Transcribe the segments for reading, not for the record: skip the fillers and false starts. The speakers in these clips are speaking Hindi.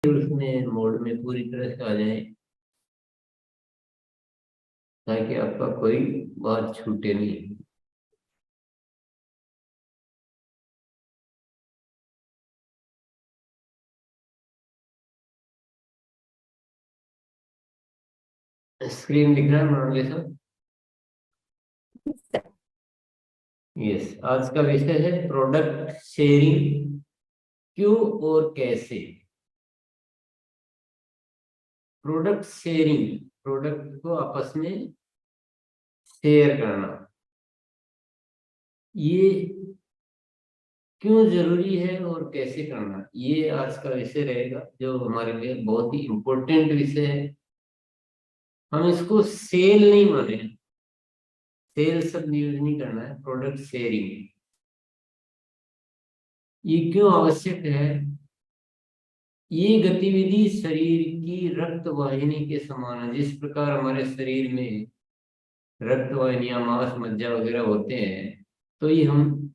उसमें मोड में पूरी तरह से आ जाए ताकि आपका कोई बात छूटे नहीं। स्क्रीन दिख रहा है मान सब? यस, आज का विषय है प्रोडक्ट शेयरिंग, क्यों और कैसे। प्रोडक्ट शेयरिंग, प्रोडक्ट को आपस में शेयर करना, ये क्यों जरूरी है और कैसे करना, ये आज का विषय रहेगा जो हमारे लिए बहुत ही इम्पोर्टेंट विषय है। हम इसको सेल नहीं माने, सेल शब्द यूज नहीं करना है, प्रोडक्ट शेयरिंग। ये क्यों आवश्यक है? ये गतिविधि शरीर की रक्त वाहिनी के समान है। जिस प्रकार हमारे शरीर में रक्त वाहिनियां, मांस, मज्जा वगैरह होते हैं, तो ये हम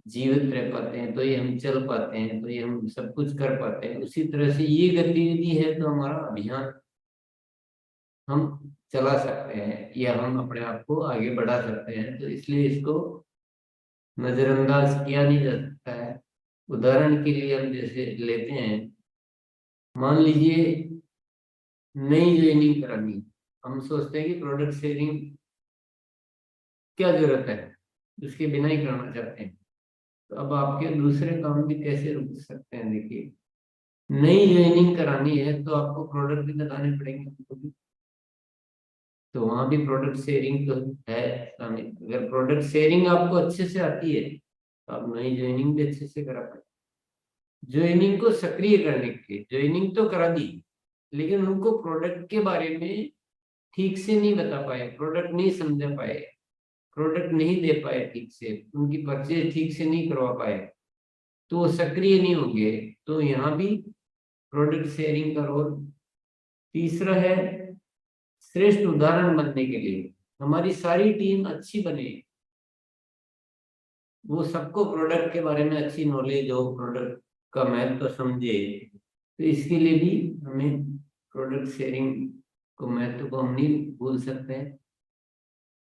जीवित रह पाते हैं, तो ये हम चल पाते हैं, तो ये हम सब कुछ कर पाते हैं। उसी तरह से ये गतिविधि है तो हमारा अभियान हम चला सकते हैं या हम अपने आप को आगे बढ़ा सकते हैं। तो इसलिए इसको नजरअंदाज किया नहीं जा सकता है। उदाहरण के लिए हम जैसे लेते हैं, मान लीजिए नई ज्वाइनिंग करानी, हम सोचते हैं कि प्रोडक्ट शेयरिंग क्या जरूरत है, उसके बिना ही करना चाहते हैं। तो अब आपके दूसरे काम भी कैसे रुक सकते हैं? देखिए, नई ज्वाइनिंग करानी है तो आपको प्रोडक्ट भी बताने पड़ेंगे उनको भी। तो वहां भी प्रोडक्ट शेयरिंग तो है शामिल। अगर प्रोडक्ट शेयरिंग आपको अच्छे से आती है तो आप नई ज्वाइनिंग भी अच्छे से करा पाए। ज्वाइनिंग को सक्रिय करने के लिए ज्वाइनिंग तो करा दी, लेकिन उनको प्रोडक्ट के बारे में ठीक से नहीं बता पाए, प्रोडक्ट नहीं समझा पाए, प्रोडक्ट नहीं दे पाए ठीक से, उनकी परचेज ठीक से नहीं करवा पाए, तो वो सक्रिय नहीं होंगे। तो यहाँ भी प्रोडक्ट शेयरिंग का रोल। तीसरा है श्रेष्ठ उदाहरण बनने के लिए, हमारी सारी टीम अच्छी बने, वो सबको प्रोडक्ट के बारे में अच्छी नॉलेज हो, प्रोडक्ट का महत्व समझे। तो इसके लिए भी हमें प्रोडक्ट शेयरिंग को महत्व को हम नहीं भूल सकते हैं।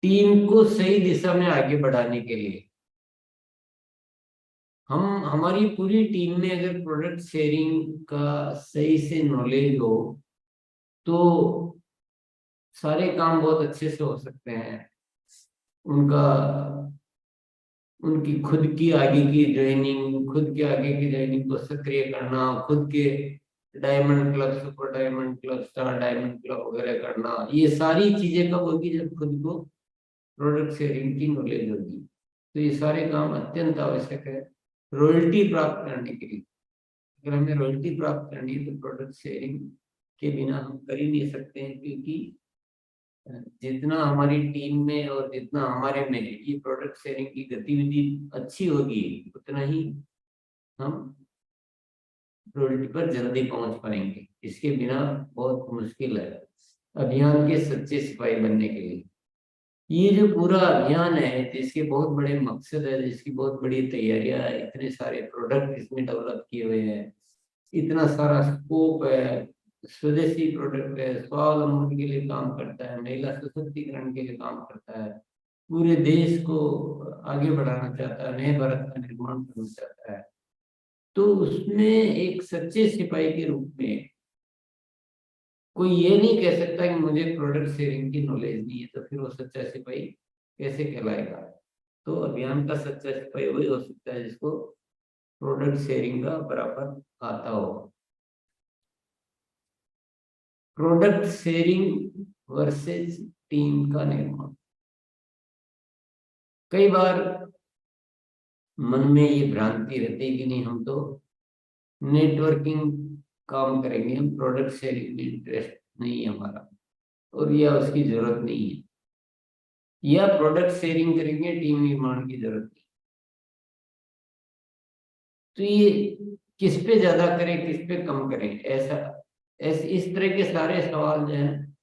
टीम को सही दिशा में आगे बढ़ाने के लिए हम, हमारी पूरी टीम में अगर प्रोडक्ट शेयरिंग का सही से नॉलेज हो तो सारे काम बहुत अच्छे से हो सकते हैं। उनका, उनकी खुद की आगे की ट्रेनिंग, खुद के आगे की ट्रेनिंग को सक्रिय करना, खुद के diamond club, super diamond club, star diamond club वगैरह करना, ये सारी चीजें कब होगी? जब खुद को प्रोडक्ट शेयरिंग की नॉलेज होगी। तो ये सारे काम अत्यंत आवश्यक है रॉयल्टी प्राप्त करने के लिए। अगर हमें रॉयल्टी प्राप्त करनी है तो प्रोडक्ट शेयरिंग के बिना हम कर ही नहीं सकते हैं, क्योंकि जितना हमारी टीम में और जितना हमारे में ये प्रोडक्ट शेयरिंग की गतिविधि अच्छी होगी, उतना ही हम रॉयल्टी पर जल्दी पहुंच पाएंगे। इसके बिना बहुत मुश्किल है अभियान के सच्चे सिपाही बनने के लिए। ये जो पूरा अभियान है, जिसके बहुत बड़े मकसद है, जिसकी बहुत बड़ी तैयारियां है, इतने सारे प्रोडक्ट इसमें डेवलप किए हुए हैं, इतना सारा स्कोप है, स्वदेशी प्रोडक्ट है, स्वावलंबन के लिए काम करता है, महिला सशक्तिकरण के लिए काम करता है, पूरे देश को आगे बढ़ाना चाहता है, नए भारत का निर्माण करना चाहता है। तो उसमें एक सच्चे सिपाही के रूप में कोई ये नहीं कह सकता कि मुझे प्रोडक्ट शेयरिंग की नॉलेज नहीं है, तो फिर वो सच्चा सिपाही कैसे कहलाएगा? तो अभियान का सच्चा सिपाही वही हो सकता है जिसको प्रोडक्ट शेयरिंग का बराबर आता हो। प्रोडक्ट शेयरिंग वर्सेस टीम का निर्माण। कई बार मन में ये भ्रांति रहती है कि नहीं, हम तो नेटवर्किंग काम करेंगे, हम प्रोडक्ट शेयरिंग में इंटरेस्ट नहीं है हमारा, और या उसकी जरूरत नहीं है, या प्रोडक्ट शेयरिंग करेंगे, टीम निर्माण की जरूरत नहीं। तो ये किस पे ज्यादा करें, किस पे कम करें, ऐसा इस तरह के सारे सवाल जो है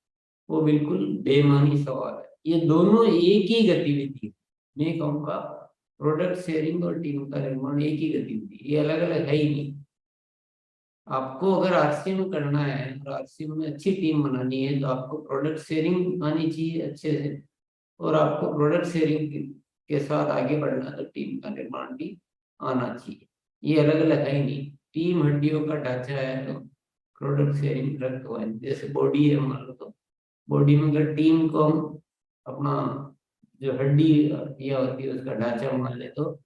वो बिल्कुल बेमानी सवाल है। ये दोनों एक ही गतिविधि है। मैं कहूँगा प्रोडक्ट शेयरिंग और टीम का निर्माण एक ही गतिविधि, ये अलग अलग है ही नहीं। आपको अगर आरसीएम करना है और आरसीएम में अच्छी टीम बनानी है तो आपको प्रोडक्ट शेयरिंग आनी चाहिए अच्छे से, और आपको प्रोडक्ट शेयरिंग के साथ आगे बढ़ना तो टीम का निर्माण भी आना चाहिए। ये अलग अलग है ही नहीं। टीम हड्डियों का ढांचा है तो प्रोडक्ट शेयरिंग रक्त वाहिनी जैसे बॉडी है मान लो, तो बॉडी में अगर टीम को हम अपना जो हड्डी या होती है उसका ढांचा मान ले, तो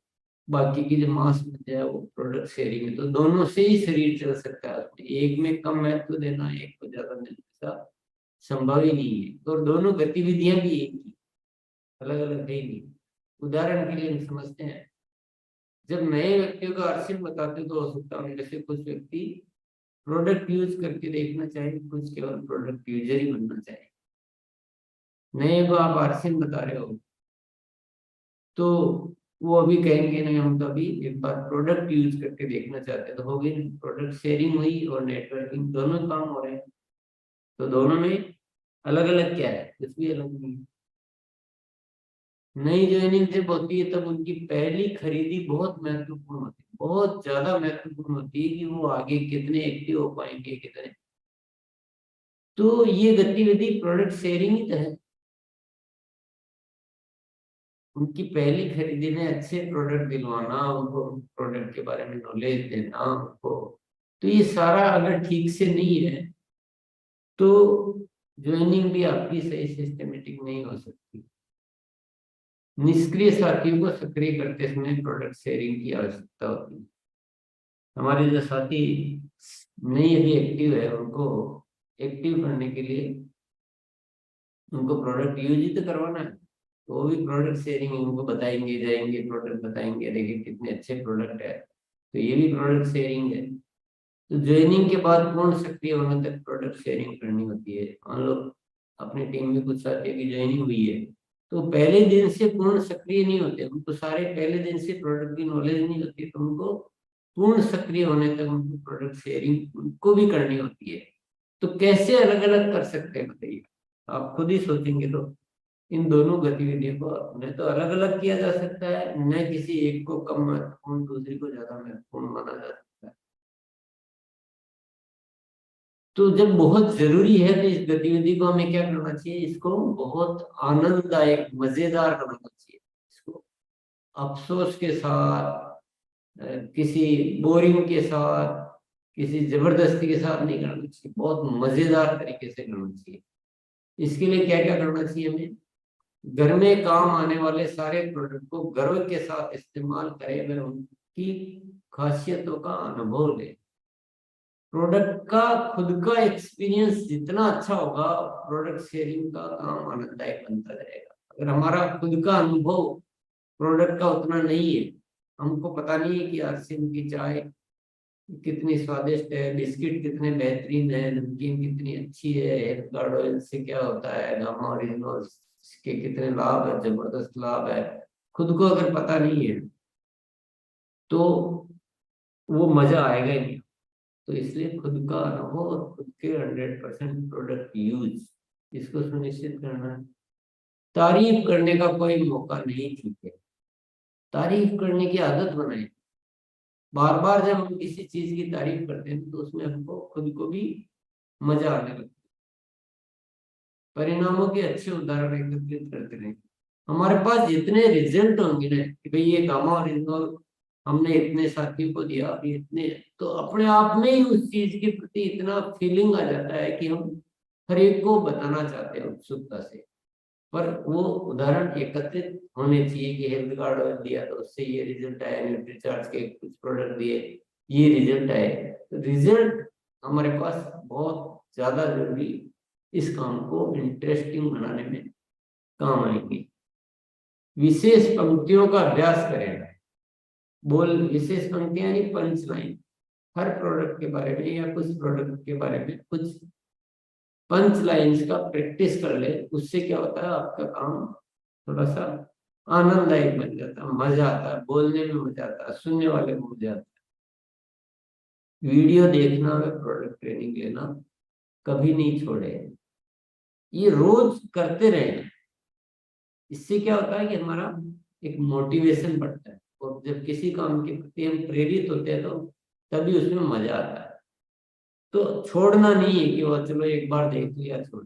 बाकी की जो मांस मज्जा है वो प्रोडक्ट शेयरिंग है, तो दोनों से ही शरीर चल सकता है। उसमें एक में कम महत्व देना, एक को ज्यादा देना ऐसा संभव ही नहीं है। तो दोनों गतिविधियां भी एक ही, अलग अलग है ही नहीं। उदाहरण के लिए हम समझते हैं, जब नए व्यक्तियों को आरसीएम बताते तो हो सकता है उनमें से कुछ व्यक्ति प्रोडक्ट यूज करके देखना चाहे, कुछ केवल प्रोडक्ट यूजर ही बनना चाहे। नए को आप आरसीएम बता रहे हो तो वो अभी कहेंगे नहीं, हम तो अभी एक बार प्रोडक्ट यूज करके देखना चाहते हैं, तो होगी नहीं। प्रोडक्ट शेयरिंग हुई और नेटवर्किंग दोनों काम हो रहे हैं, तो दोनों में अलग अलग क्या है, कुछ भी अलग नहीं है। नई ज्वाइनिंग जब होती है तब उनकी पहली खरीदी बहुत महत्वपूर्ण होती है, बहुत ज्यादा महत्वपूर्ण होती है कि वो आगे कितने एक्टिव हो पाएंगे कितने। तो ये गतिविधि प्रोडक्ट शेयरिंग ही तो है। उनकी पहली खरीदी में अच्छे प्रोडक्ट दिलवाना, उनको प्रोडक्ट के बारे में नॉलेज देना उनको, तो ये सारा अगर ठीक से नहीं है तो ज्वाइनिंग भी आपकी सही सिस्टमेटिक नहीं हो सकती। निष्क्रिय साथियों को सक्रिय करते समय प्रोडक्ट शेयरिंग की आवश्यकता होती है। हमारे जो साथी नहीं अभी एक्टिव है उनको एक्टिव करने के लिए उनको प्रोडक्ट यूज ही तो करवाना है, तो वो भी प्रोडक्ट शेयरिंग उनको बताएंगे, जाएंगे प्रोडक्ट बताएंगे, देखिए कितने अच्छे प्रोडक्ट है, तो ये भी प्रोडक्ट शेयरिंग है। तो ज्वाइनिंग के बाद पूर्ण सक्रिय होने तक प्रोडक्ट शेयरिंग करनी होती है। मान लो अपनी टीम में कुछ साथियों की ज्वाइनिंग हुई है, तो पहले दिन से पूर्ण सक्रिय नहीं होते, उनको सारे पहले दिन से प्रोडक्ट की नॉलेज नहीं होती, तो उनको पूर्ण सक्रिय होने तक उनको प्रोडक्ट शेयरिंग उनको भी करनी होती है। तो कैसे अलग अलग कर सकते हैं बताइए, आप खुद ही सोचेंगे तो। इन दोनों गतिविधियों को न तो अलग अलग किया जा सकता है, न किसी एक को कम महत्वपूर्ण दूसरी को ज्यादा महत्वपूर्ण माना जा सकता है। तो जब बहुत जरूरी है तो इस गतिविधि को हमें क्या करना चाहिए, इसको बहुत आनंददायक मजेदार बनाना चाहिए। इसको अफसोस के साथ किसी बोरिंग के साथ किसी जबरदस्ती के साथ नहीं करना चाहिए, बहुत मजेदार तरीके से करना चाहिए। इसके लिए क्या क्या करना चाहिए हमें, घर में काम आने वाले सारे प्रोडक्ट को गर्व के साथ इस्तेमाल करें, वह उनकी खासियतों का अनुभव लें। प्रोडक्ट का खुद का एक्सपीरियंस जितना अच्छा होगा, प्रोडक्ट शेयरिंग का काम आनंददायक बनता जाएगा। अगर हमारा खुद का अनुभव प्रोडक्ट का उतना नहीं है, हमको पता नहीं है कि आरसीएम की चाय कितनी स्वादिष्ट है, बिस्किट कितने बेहतरीन है, नमकीन कितनी अच्छी है, हेल्थ गार्ड ऑयल से क्या होता है, गामा ओरिजिनल के कितने लाभ है, जबरदस्त लाभ है, खुद को अगर पता नहीं है तो वो मजा आएगा ही नहीं। तो इसलिए खुद का अनुभव और खुद के 100% प्रोडक्ट यूज, इसको सुनिश्चित करना है। तारीफ करने का कोई मौका नहीं चूके, तारीफ करने की आदत बनाए। बार बार जब हम किसी चीज की तारीफ करते हैं तो उसमें हमको खुद को भी मजा आने लगता है। परिणामों के अच्छे उदाहरण एकत्रित करते रहें। हमारे पास जितने रिजल्ट होंगे ना कि भाई ये गामा ओरिजिनल हमने इतने साथियों को दिया, अभी इतने, तो अपने आप में ही उस चीज के प्रति इतना फीलिंग आ जाता है कि हम हर एक को बताना चाहते हैं उत्सुकता से। पर वो उदाहरण एकत्रित होने चाहिए कि हेल्थ कार्ड दिया तो उससे ये रिजल्ट आया, न्यूट्रीचार्ज के कुछ प्रोडक्ट दिए ये रिजल्ट आए, तो रिजल्ट हमारे पास बहुत ज्यादा जरूरी, इस काम को इंटरेस्टिंग बनाने में काम आएंगे। विशेष पंक्तियों का अभ्यास करें। बोल विशेष पंक्तियां यानी पंच लाइन, हर प्रोडक्ट के बारे में या कुछ प्रोडक्ट के बारे में कुछ पंच लाइन्स का प्रैक्टिस कर ले, उससे क्या होता है आपका काम थोड़ा सा आनंददायक बन जाता है, मजा आता है, बोलने में मजा आता है, सुनने वाले को मजा आता है। वीडियो देखना व प्रोडक्ट ट्रेनिंग लेना कभी नहीं छोड़े, ये रोज करते रहे। इससे क्या होता है कि हमारा एक मोटिवेशन बढ़ता है, और जब किसी काम के प्रति हम प्रेरित होते हैं तो तभी उसमें मजा आता है। तो छोड़ना नहीं है कि वो चलो एक बार देख लिया छोड़,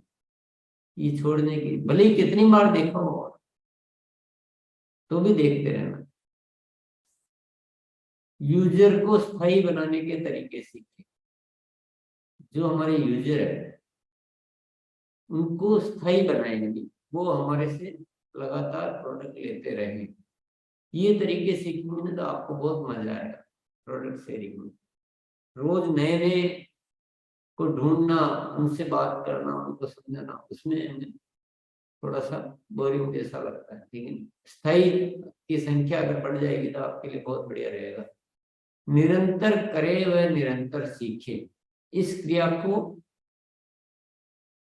ये छोड़ने की भले ही कितनी बार देखा हो तो भी देखते रहना। यूजर को स्थायी बनाने के तरीके सीखे। जो हमारे यूजर है उनको स्थायी बनाएंगे, वो हमारे से लगातार प्रोडक्ट लेते रहेंगे। ये तरीके सीखेंगे तो आपको बहुत मजा आएगा प्रोडक्ट शेयरिंग में। रोज नए नए को ढूंढना, उनसे बात करना, उनको समझाना, उसमें हमें थोड़ा सा बोरिंग जैसा लगता है। लेकिन स्थायी की संख्या अगर बढ़ जाएगी तो आपके लिए बहुत बढ़िया रहेगा। निरंतर करे व निरंतर सीखे, इस क्रिया को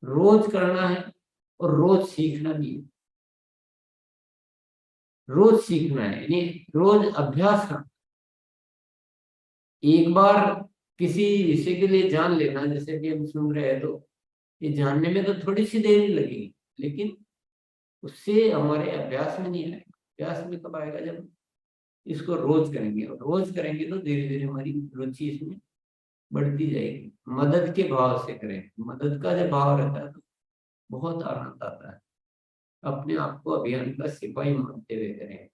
रोज करना है और रोज सीखना भी है। रोज सीखना है यानी रोज अभ्यास करना। एक बार किसी विषय के लिए जान लेना, जैसे कि हम सुन रहे हैं, तो ये जानने में तो थोड़ी सी देर ही लगेगी, लेकिन उससे हमारे अभ्यास में नहीं आएगा। अभ्यास में कब आएगा? जब इसको रोज करेंगे, और रोज करेंगे तो धीरे धीरे हमारी रुचि इसमें बढ़ती जाएगी। मदद के भाव से करें, मदद का जब भाव रहता है तो बहुत आनंद आता है। अपने आप को अभियान का सिपाही मानते हुए करें,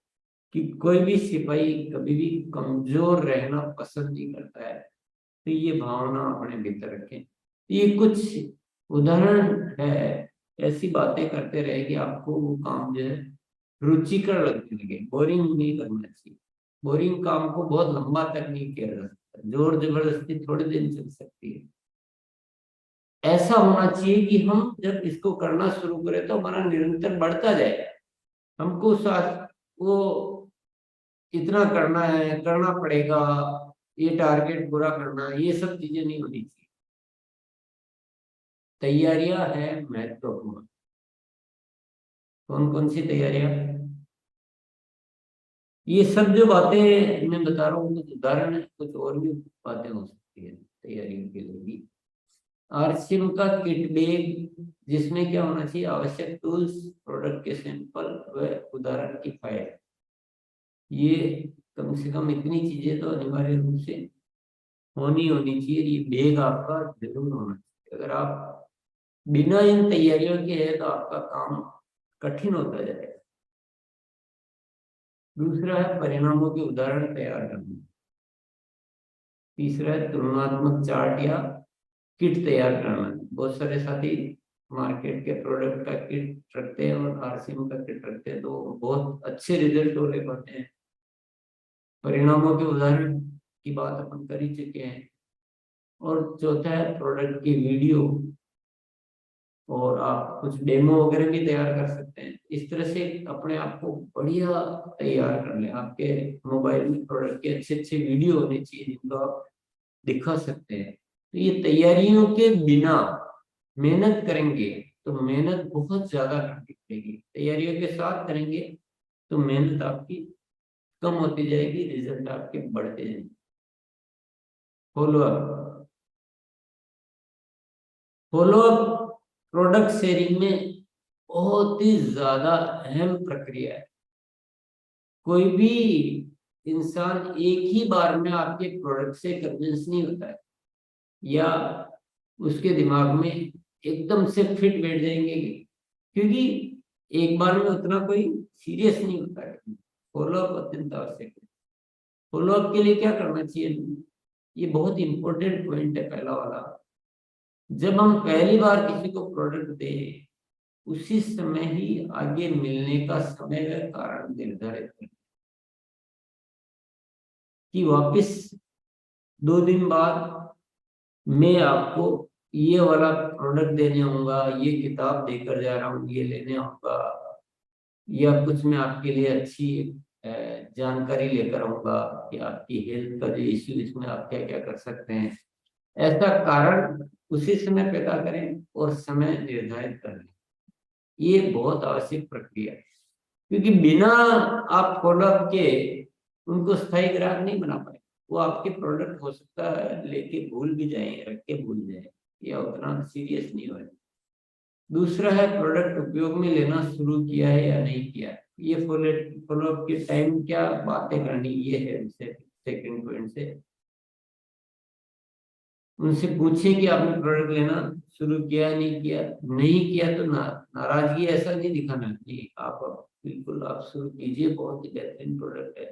कि कोई भी सिपाही कभी भी कमजोर रहना पसंद नहीं करता है। तो ये भावना अपने भीतर रखें। ये कुछ उदाहरण है, ऐसी बातें करते रहे कि आपको वो काम जो है रुचिकर लगने लगे। बोरिंग नहीं करना चाहिए। बोरिंग काम को बहुत लंबा तक नहीं किया जा सकता, जोर जबरदस्ती थोड़े दिन चल सकती है। ऐसा होना चाहिए कि हम जब इसको करना शुरू करें तो हमारा निरंतर बढ़ता जाए। हमको साथ वो इतना करना है, करना पड़ेगा, ये टारगेट पूरा करना है, ये सब चीजें नहीं होनी चाहिए। तैयारियां है महत्वपूर्ण। कौन कौन सी तैयारियां? ये सब जो बातें मैं बता रहा हूँ कुछ उदाहरण है, कुछ और भी बातें हो सकती है तैयारियों के लिए भी। आरसीएम का किट बैग, जिसमें क्या होना चाहिए? आवश्यक टूल्स, प्रोडक्ट के सैंपल व उदाहरण की फाइल। ये कम से कम इतनी चीजें तो अनिवार्य रूप से होनी होनी चाहिए। ये बैग आपका जरूर होना चाहिए। अगर आप बिना इन तैयारियों के है तो आपका काम कठिन होता जाएगा। दूसरा है परिणामों के उदाहरण तैयार करना। तीसरा है तुलनात्मक चार्ट या किट तैयार करना। बहुत सारे साथी मार्केट के प्रोडक्ट का किट रखते हैं और आरसीएम का किट रखते हैं, तो बहुत अच्छे रिजल्ट हो ले पाते हैं। परिणामों के उदाहरण की बात अपन कर ही चुके हैं। और चौथा है प्रोडक्ट की वीडियो, और आप कुछ डेमो वगैरह भी तैयार कर सकते हैं। इस तरह से अपने आप को बढ़िया तैयार कर लें। आपके मोबाइल में प्रोडक्ट के अच्छे अच्छे वीडियो होने चाहिए जिनको आप दिखा सकते हैं। तो ये तैयारियों के बिना मेहनत करेंगे तो मेहनत बहुत ज्यादा करनी पड़ेगी। तैयारियों के साथ करेंगे तो मेहनत आपकी कम होती जाएगी, रिजल्ट आपके बढ़ते जाएंगे। Follow up, follow up product sharing में बहुत ही ज्यादा अहम प्रक्रिया है। कोई भी इंसान एक ही बार में आपके प्रोडक्ट से कन्विंस नहीं होता है, या उसके दिमाग में एकदम से फिट बैठ जाएंगे, क्योंकि एक बार में उतना कोई सीरियस नहीं होता है। फॉलो अप अत्यंत आवश्यक है। फॉलो अप के लिए क्या करना चाहिए? ये बहुत इंपॉर्टेंट पॉइंट है पहला वाला। जब हम पहली बार किसी को प्रोडक्ट दें, उसी समय ही आगे मिलने का समय व कारण निर्धारित करें, कि वापस 2 दिन बाद मैं आपको ये वाला प्रोडक्ट देने आऊंगा, ये किताब देकर जा रहा हूँ, ये लेने आऊंगा, या कुछ मैं आपके लिए अच्छी जानकारी लेकर आऊंगा कि आपकी हेल्थ का जो इश्यू, इसमें आप क्या क्या कर सकते हैं। ऐसा कारण उसी समय पैदा करें और समय निर्धारित कर लें। ये बहुत आवश्यक प्रक्रिया है, क्योंकि बिना आप फॉलोअप के उनको स्थायी ग्राहक नहीं बना पाए। वो आपके प्रोडक्ट हो सकता है लेके भूल भी जाए, रख के भूल जाए, या उतना सीरियस नहीं हो। दूसरा है प्रोडक्ट उपयोग में लेना शुरू किया है या नहीं किया है। ये फॉलोअप के टाइम क्या बातें करनी, ये है सेकंड पॉइंट से। उनसे पूछें कि आपने प्रोडक्ट लेना शुरू किया नहीं किया। नहीं किया तो नाराजगी ऐसा नहीं दिखाना कि आप बिल्कुल आप शुरू कीजिए, बहुत ही बेहतरीन प्रोडक्ट है।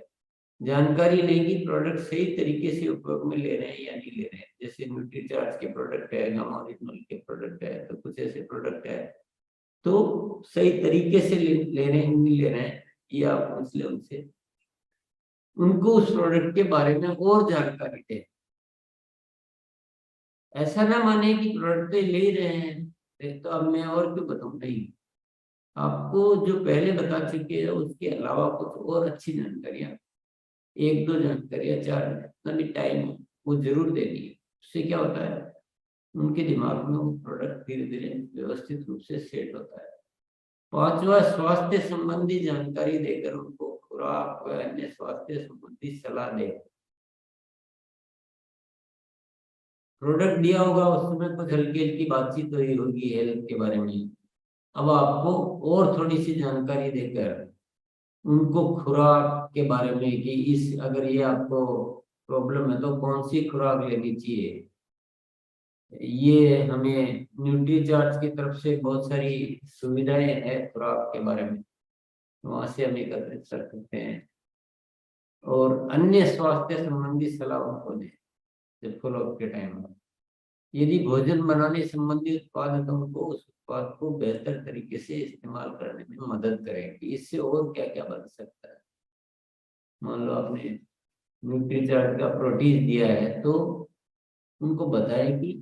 जानकारी लेगी प्रोडक्ट सही तरीके से उपयोग में ले रहे हैं या नहीं ले रहे हैं। जैसे न्यूट्रीचार्ज के प्रोडक्ट है, गामा ओरिजिनल के प्रोडक्ट है, तो कुछ ऐसे प्रोडक्ट है तो सही तरीके से ले रहे हैं नहीं ले रहे हैं, ये आप पूछ ले उनसे। उनको उस प्रोडक्ट के बारे में और जानकारी दें। ऐसा ना माने कि प्रोडक्ट तो ले रहे हैं तो अब मैं और क्यों बताऊं। नहीं, आपको जो पहले बता चुके हैं उसके अलावा कुछ और अच्छी जानकारियां, एक दो जानकारियां, चार, जितना भी टाइम हो वो जरूर देनी है। उससे क्या होता है, उनके दिमाग में वो प्रोडक्ट धीरे धीरे व्यवस्थित रूप से सेट होता है। पांचवा, स्वास्थ्य संबंधी जानकारी देकर उनको खुराक व अन्य स्वास्थ्य संबंधी सलाह दे। प्रोडक्ट दिया होगा उस समय कुछ हल्की हल्की बातचीत हुई होगी हेल्थ के बारे में। अब आपको और थोड़ी सी जानकारी देकर उनको खुराक के बारे में कि इस अगर ये आपको प्रॉब्लम है तो कौन सी खुराक लेनी चाहिए। ये हमें न्यूट्री चार्ट की तरफ से बहुत सारी सुविधाएं हैं खुराक के बारे में, वहां से हम एकत्रित कर सकते हैं। और अन्य स्वास्थ्य संबंधी सलाह उनको दें जब फॉलोअप के टाइम में। यदि भोजन बनाने संबंधी उत्पाद है तो उनको उस उत्पाद को बेहतर तरीके से इस्तेमाल करने में मदद करें कि इससे और क्या क्या बन सकता है। मान लो आपने न्यूट्रीचार्ट का प्रोटीन दिया है तो उनको बताएं कि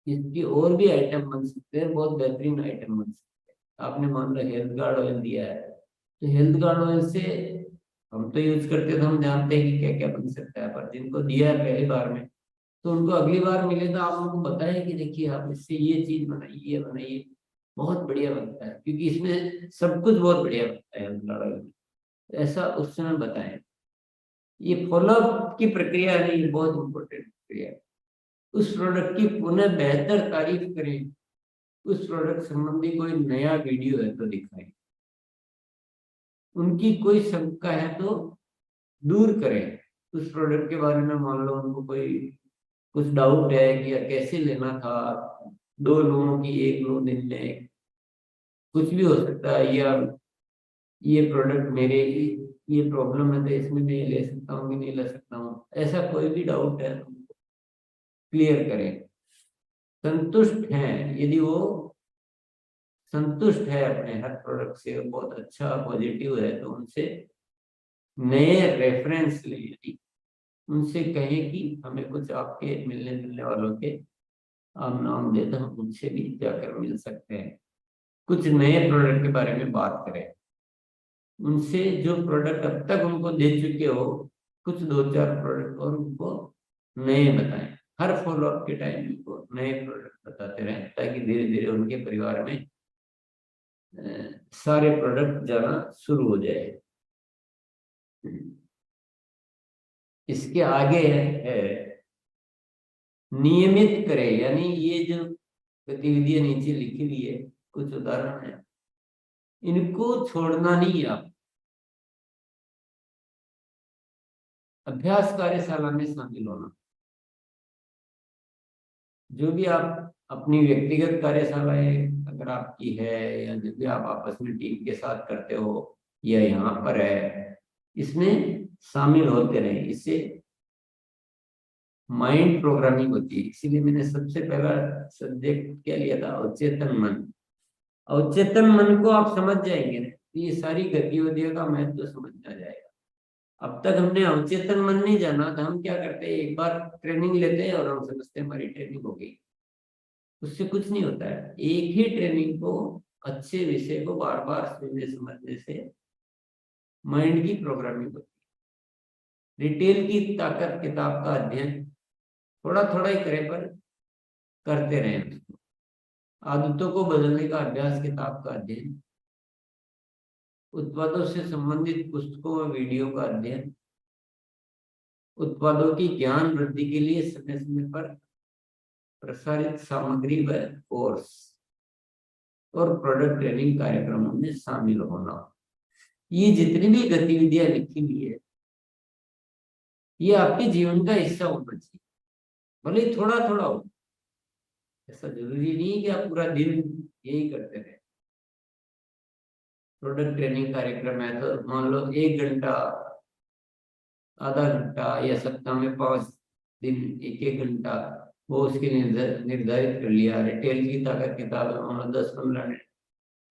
इसकी और भी आइटम बन सकते हैं, बहुत बेहतरीन आइटम बन सकते हैं। आपने मान लो हेल्थ गार्ड ऑयल दिया है तो हेल्थ गार्ड ऑयल से हम तो यूज करते हैं तो हम जानते हैं कि क्या क्या बन सकता है, पर जिनको दिया है पहली बार में तो उनको अगली बार मिले तो आप उनको बताएं कि देखिए आप इससे ये चीज बनाइए, ये बनाइए, बहुत बढ़िया बनता है, क्योंकि इसमें सब कुछ बहुत बढ़िया बनता है हेल्थ गार्ड ऑयल में। ऐसा उस समय बताएं। ये फॉलोअप की प्रक्रिया नहीं, ये बहुत इंपॉर्टेंट प्रक्रिया है। उस प्रोडक्ट की पुनः बेहतर तारीफ करें। उस प्रोडक्ट संबंधी कोई नया वीडियो है तो दिखाएं। उनकी कोई शंका है तो दूर करें। उस प्रोडक्ट के बारे में मान लो उनको कोई कुछ डाउट है कि यार कैसे लेना था, दो लोगों की एक लो दिन में, कुछ भी हो सकता है, या ये प्रोडक्ट मेरे ये प्रॉब्लम है तो इसमें मैं ये ले सकता हूँ कि नहीं ले सकता हूँ, ऐसा कोई भी डाउट है तो क्लियर करें। संतुष्ट हैं, यदि वो संतुष्ट है अपने हर प्रोडक्ट से और बहुत अच्छा पॉजिटिव है तो उनसे नए रेफरेंस ले ली। उनसे कहें कि हमें कुछ आपके मिलने जुलने वालों के आप नाम दे तो हम उनसे भी जाकर मिल सकते हैं। कुछ नए प्रोडक्ट के बारे में बात करें। उनसे जो प्रोडक्ट अब तक उनको दे चुके हो कुछ दो चार प्रोडक्ट और उनको नए बताएं। हर फॉलोअप के टाइम उनको नए प्रोडक्ट बताते रहें ताकि धीरे धीरे उनके परिवार में सारे प्रोडक्ट जाना शुरू हो जाए। इसके आगे है नियमित करें, यानी ये जो गतिविधियां नीचे लिखी हुई है कुछ उदाहरण है, इनको छोड़ना नहीं है आप। अभ्यास कार्यशाला में शामिल होना। जो भी आप अपनी व्यक्तिगत कार्यशालाएं अगर आपकी है या जो भी आप आपस में टीम के साथ करते हो या यहाँ पर है, इसमें शामिल होते रहे। इससे माइंड प्रोग्रामिंग होती है। इसीलिए मैंने सबसे पहला सब्जेक्ट क्या लिया था, अवचेतन मन। अवचेतन मन को आप समझ जाएंगे ना तो ये सारी गतिविधियों का महत्व तो समझ में आ जाएगा। अब तक हमने अवचेतन मन नहीं जाना तो हम क्या करते हैं, एक बार ट्रेनिंग लेते हैं और हम समझते हैं हमारी ट्रेनिंग हो गई। उससे कुछ नहीं होता है। एक ही ट्रेनिंग को, अच्छे विषय को बार बार सुनने समझने से माइंड की प्रोग्रामिंग होती है। डिटेल की ताकत किताब का अध्ययन थोड़ा थोड़ा ही करें पर करते रहें उसको। आदतों को बदलने का अभ्यास किताब का अध्ययन। उत्पादों से संबंधित पुस्तकों व वीडियो का अध्ययन। उत्पादों की ज्ञान वृद्धि के लिए समय समय पर प्रसारित सामग्री व कोर्स और प्रोडक्ट ट्रेनिंग कार्यक्रमों में शामिल होना। ये जितनी भी गतिविधियां लिखी हुई है ये आपके जीवन का हिस्सा होना चाहिए, भले ही थोड़ा थोड़ा हो। ऐसा जरूरी नहीं है कि आप पूरा दिन यही करते रहे। प्रोडक्ट ट्रेनिंग कार्यक्रम है तो मान लो 1 घंटा, आधा घंटा, या सप्ताह में 5 दिन 1-1 घंटा, वो उसके निर्धारित कर लिया। रिटेल की ताकत किताब है, मान लो 10-15 मिनट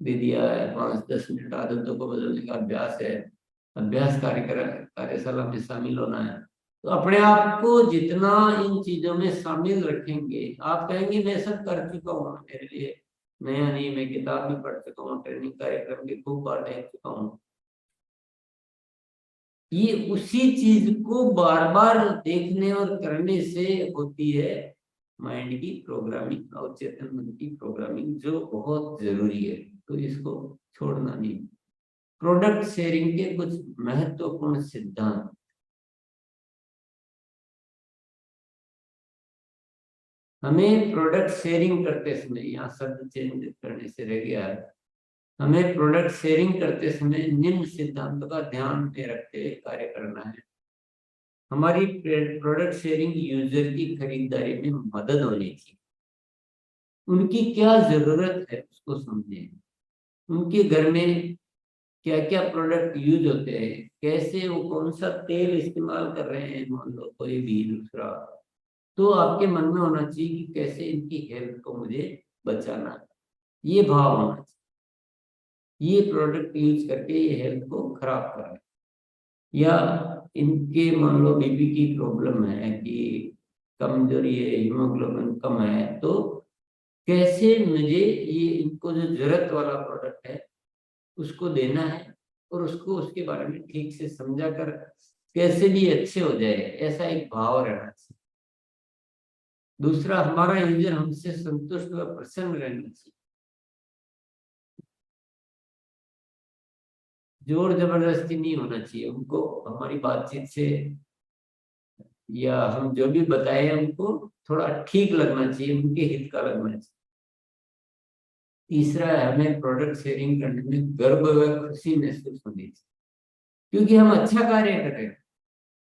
दे दिया है, 5-10 मिनट आदतों को बदलने का अभ्यास है, अभ्यास कार्यशाला में शामिल होना है। तो अपने आप को जितना इन चीजों में शामिल रखेंगे, आप कहेंगे मैं सब कर चुका हूँ, मेरे लिए नया नहीं, मैं किताब भी पढ़ चुका हूँ, ट्रेनिंग कार्यक्रम भी खूब बार देख चुका हूँ। ये उसी चीज को बार बार देखने और करने से होती है माइंड की प्रोग्रामिंग, अवचेतन मन की प्रोग्रामिंग, जो बहुत जरूरी है। तो इसको छोड़ना नहीं। प्रोडक्ट शेयरिंग के कुछ महत्वपूर्ण सिद्धांत। हमें प्रोडक्ट शेयरिंग करते समय, यहाँ शब्द चेंज करने से रह गया है, हमें प्रोडक्ट शेयरिंग करते समय निम्न सिद्धांतों का ध्यान में रखते हुए कार्य करना है। हमारी प्रोडक्ट शेयरिंग यूजर की खरीदारी में मदद होनी चाहिए। उनकी क्या जरूरत है उसको समझें, उनके घर में क्या क्या प्रोडक्ट यूज होते हैं, कैसे वो कौन सा तेल इस्तेमाल कर रहे हैं, मान लो कोई भी दूसरा, तो आपके मन में होना चाहिए कि कैसे इनकी हेल्थ को मुझे बचाना है, ये भाव होना चाहिए। ये प्रोडक्ट यूज करके ये हेल्थ को खराब कर रहे हैं, या इनके मान लो बीपी की प्रॉब्लम है कि कमजोरी है, हीमोग्लोबिन कम है, तो कैसे मुझे ये इनको जो जरूरत वाला प्रोडक्ट है उसको देना है, और उसको उसके बारे में ठीक से समझा कर कैसे भी अच्छे हो जाए, ऐसा एक भाव रहना चाहिए। दूसरा, हमारा यूजर हमसे संतुष्ट व प्रसन्न रहना चाहिए। जोर जबरदस्ती नहीं होना चाहिए उनको, हमारी बातचीत से या हम जो भी बताए उनको थोड़ा ठीक लगना चाहिए, उनके हित का लगना चाहिए। तीसरा है, हमें प्रोडक्ट शेयरिंग करने में गर्व व खुशी महसूस होनी चाहिए, क्योंकि हम अच्छा कार्य कर रहे हैं,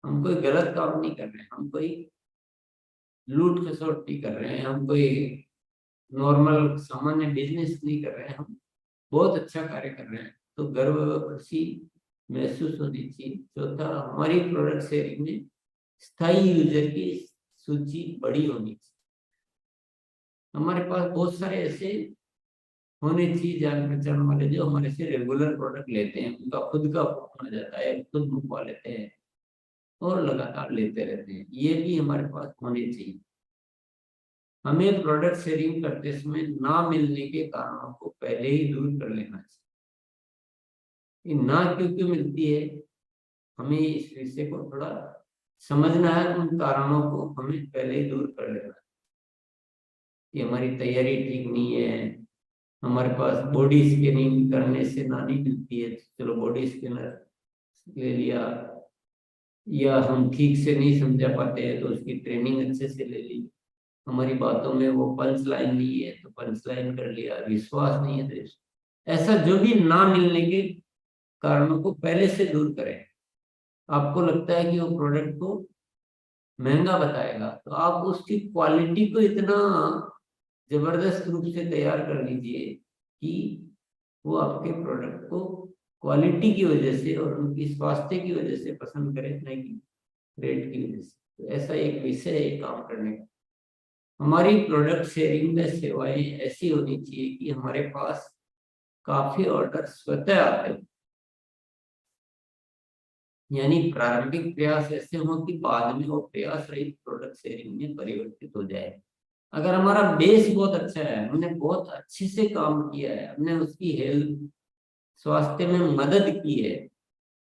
हम कोई गलत काम नहीं कर रहे हैं, हम कोई लूट खसोट नहीं कर रहे हैं, हम कोई नॉर्मल सामान्य बिजनेस नहीं कर रहे हैं, हम बहुत अच्छा कार्य कर रहे हैं, तो गर्व व खुशी महसूस होनी चाहिए। चौथा, हमारी प्रोडक्ट शेयरिंग में स्थायी यूजर की सूची बड़ी होनी चाहिए। हमारे पास बहुत सारे ऐसे होने चाहिए जान पहचान वाले जो हमारे से रेगुलर प्रोडक्ट लेते हैं, उनका खुद का फोन आ जाता है, खुद मंगवा लेते हैं और लगातार लेते रहते हैं, ये भी हमारे पास होने चाहिए। हमें प्रोडक्ट शेयरिंग करते समय ना मिलने के कारणों को पहले ही दूर कर लेना चाहिए। ये ना क्यों क्यों मिलती है, हमें इस विषय को थोड़ा समझना है, उन कारणों को हमें पहले ही दूर कर लेना है। कि हमारी तैयारी ठीक नहीं है, हमारे पास बॉडी स्कैनिंग करने से ना नहीं मिलती है, चलो बॉडी स्कैनर ले लिया, या हम ठीक से नहीं समझा पाते हैं तो उसकी ट्रेनिंग अच्छे से ले ली, हमारी बातों में वो पंच लाइन नहीं है तो पंच लाइन कर लिया, विश्वास नहीं है तो ऐसा जो भी ना मिलने के कारणों को पहले से दूर करें। आपको लगता है कि वो प्रोडक्ट को महंगा बताएगा, तो आप उसकी क्वालिटी को इतना जबरदस्त रूप से तैयार कर लीजिए कि वो आपके प्रोडक्ट को क्वालिटी की वजह से और उनकी स्वास्थ्य की वजह से पसंद करें, नहीं कि रेट की वजह से। तो ऐसा एक विषय है काम करने का। हमारी प्रोडक्ट शेयरिंग में सेवाएं ऐसी होनी चाहिए कि हमारे पास काफी ऑर्डर स्वतः आते हो, यानी प्रारंभिक प्रयास ऐसे हो कि बाद में वो प्रयास रहित प्रोडक्ट शेयरिंग में परिवर्तित हो जाए। अगर हमारा बेस बहुत अच्छा है, हमने बहुत अच्छे से काम किया है, हमने उसकी हेल्थ स्वास्थ्य में मदद की है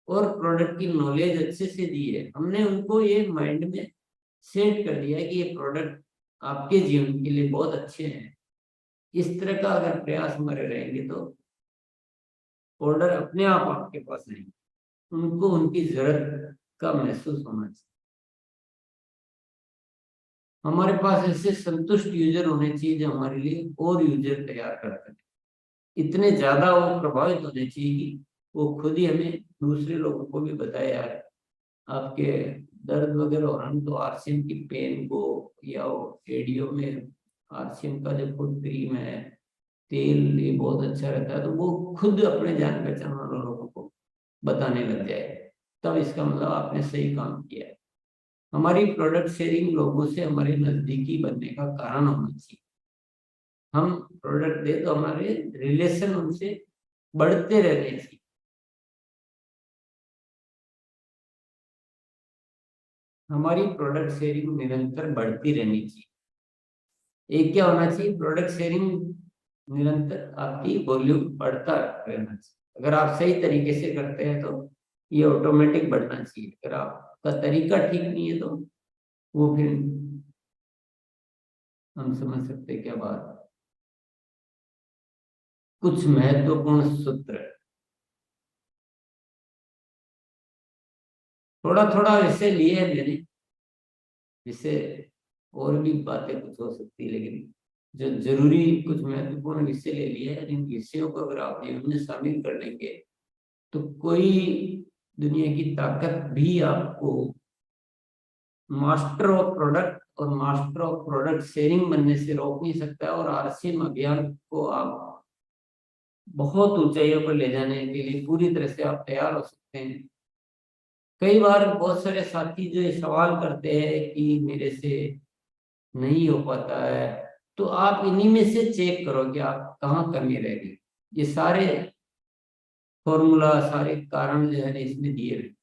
और प्रोडक्ट की नॉलेज अच्छे से दी है, हमने उनको ये माइंड में सेट कर दिया है कि ये प्रोडक्ट आपके जीवन के लिए बहुत अच्छे हैं, इस तरह का अगर प्रयास हमारे रहेंगे तो ऑर्डर अपने आप आपके पास आएंगे। उनको उनकी जरूरत का महसूस होना चाहिए। हमारे पास ऐसे संतुष्ट यूजर होने चाहिए जो हमारे लिए और यूजर तैयार कर सके, इतने ज्यादा वो प्रभावित होने चाहिए कि वो खुद ही हमें दूसरे लोगों को भी बताए, यार आपके दर्द वगैरह हो रहा है तो आरसीएम की पेन को या वो एडियो में आरसीएम का जो फुट क्रीम है, तेल, ये बहुत अच्छा रहता है, तो वो खुद अपने जान पहचान वाले लोगों को बताने लग जाए, तब इसका मतलब आपने सही काम किया है। हमारी प्रोडक्ट शेयरिंग लोगों से हमारे नजदीकी बनने का कारण होना चाहिए। हम प्रोडक्ट दे तो हमारे रिलेशन उनसे बढ़ते रहने चाहिए। हमारी प्रोडक्ट शेयरिंग निरंतर बढ़ती रहनी चाहिए। एक क्या होना चाहिए, प्रोडक्ट शेयरिंग निरंतर आपकी वॉल्यूम बढ़ता रहना चाहिए। अगर आप सही तरीके से करते हैं तो ये ऑटोमेटिक बढ़ना चाहिए। अगर आपका तरीका ठीक नहीं है तो वो फिर हम समझ सकते हैं क्या बात। कुछ महत्वपूर्ण सूत्र, थोड़ा थोड़ा ऐसे लिए हैं मैंने, जिससे और भी बातें कुछ हो सकती है, लेकिन जो जरूरी कुछ महत्वपूर्ण विषय ले लिए हैं, इन विषयों को अगर आप जीवन में शामिल कर लेंगे तो कोई दुनिया की ताकत भी आपको मास्टर ऑफ प्रोडक्ट और मास्टर ऑफ प्रोडक्ट शेयरिंग बनने से रोक नहीं सकता है। और आरसीएम अभियान को आप बहुत ऊंचाइयों पर ले जाने के लिए पूरी तरह से आप तैयार हो सकते हैं। कई बार बहुत सारे साथी जो ये सवाल करते हैं कि मेरे से नहीं हो पाता है, तो आप इन्हीं में से चेक करो कि आप कहाँ कमी रह गई। ये सारे फॉर्मूला, सारे कारण जो है ना इसमें दिए हुए।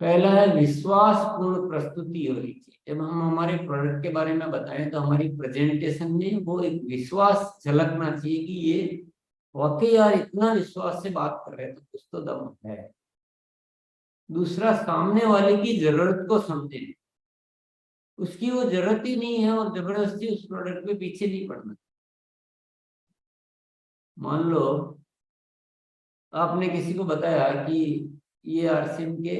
पहला है विश्वास पूर्ण प्रस्तुति होनी चाहिए। जब हम हमारे प्रोडक्ट के बारे में बताएं तो हमारी प्रेजेंटेशन में वो एक विश्वास झलकना चाहिए कि ये वाकई यार इतना विश्वास से बात कर रहे हैं तो कुछ तो दम है। दूसरा, सामने वाले की जरूरत को समझे, उसकी वो जरूरत ही नहीं है और जबरदस्ती उस प्रोडक्ट पे पीछे नहीं पड़ना। मान लो आपने किसी को बताया कि ये आरसीएम के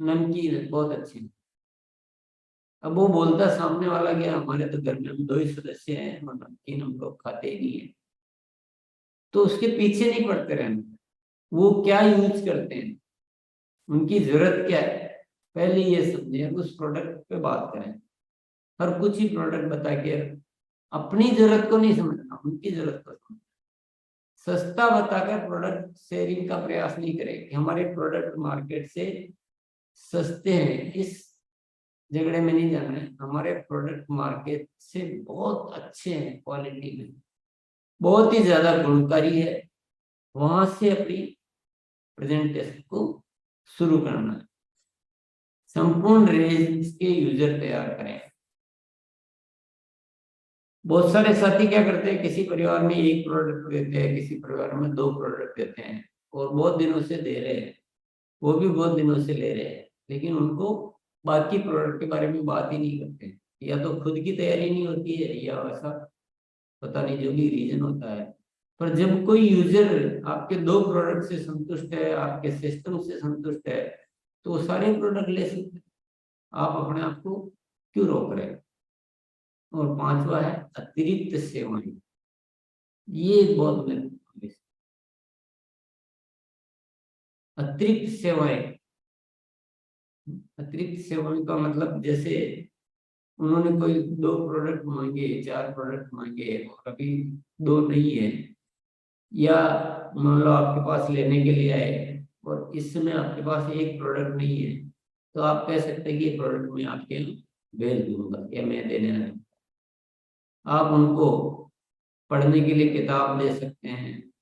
नमकीन बहुत अच्छे हैं। अब वो बोलता सामने वाला गया हमारे तो घर में हम दो ही सदस्य हैं और नमकीन हम लोग खाते ही नहीं है, तो उसके पीछे नहीं पड़ते रहना। वो क्या यूज करते हैं, उनकी जरूरत क्या है, पहले ये समझे, उस प्रोडक्ट पे बात करें। हर कुछ ही प्रोडक्ट बता के अपनी जरूरत को नहीं समझना, उनकी जरूरत को समझना। सस्ता बताकर प्रोडक्ट शेयरिंग का प्रयास नहीं करें कि हमारे प्रोडक्ट मार्केट से सस्ते हैं, इस झगड़े में नहीं जाना है। हमारे प्रोडक्ट मार्केट से बहुत अच्छे हैं, क्वालिटी में बहुत ही ज्यादा गुणकारी है, वहां से अपनी प्रेजेंटेशन को शुरू करना है। संपूर्ण रेंज के यूजर तैयार करें। बहुत सारे साथी क्या करते हैं, किसी परिवार में एक प्रोडक्ट देते हैं, किसी परिवार में दो प्रोडक्ट देते हैं और बहुत दिनों से दे रहे हैं, वो भी बहुत दिनों से ले रहे हैं, लेकिन उनको बाकी प्रोडक्ट के बारे में बात ही नहीं करते हैं। या तो खुद की तैयारी नहीं होती है या ऐसा पता नहीं, जो भी रीजन होता है। पर जब कोई यूजर आपके दो प्रोडक्ट से संतुष्ट है, आपके सिस्टम से संतुष्ट है, तो वो सारे प्रोडक्ट ले सकते हैं। आप अपने आप को क्यों रोक रहे हैं। और पांचवा है अतिरिक्त सेवाएं। ये एक बहुत महत्वपूर्ण विषय। अतिरिक्त सेवाएं, अतिरिक्त सेवाएं का मतलब जैसे उन्होंने कोई दो प्रोडक्ट मांगे, चार प्रोडक्ट मांगे और अभी दो नहीं है, या मान लो आपके पास लेने के लिए आए और इस समय आपके पास एक प्रोडक्ट नहीं है, तो आप कह सकते हैं कि ये प्रोडक्ट मैं आपके यहाँ भेज दूंगा या मैं देने आया हूं। आप उनको पढ़ने के लिए किताब दे सकते हैं,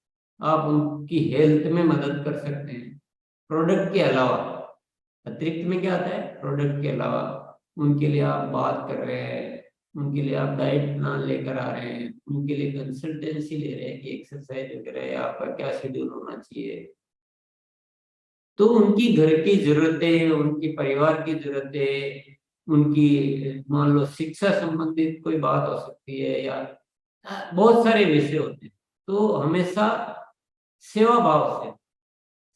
आप उनकी हेल्थ में मदद कर सकते हैं। प्रोडक्ट के अलावा अतिरिक्त में क्या आता है, प्रोडक्ट के अलावा उनके लिए आप बात कर रहे हैं, उनके लिए आप डाइट प्लान लेकर आ रहे हैं, उनके लिए कंसल्टेंसी ले रहे हैं कि एक्सरसाइज वगैरह आपका क्या शेड्यूल होना चाहिए। तो उनकी घर की जरूरतें, उनकी परिवार की जरूरतें, उनकी मान लो शिक्षा संबंधित कोई बात हो सकती है, या बहुत सारे विषय होते हैं। तो हमेशा सेवा भाव से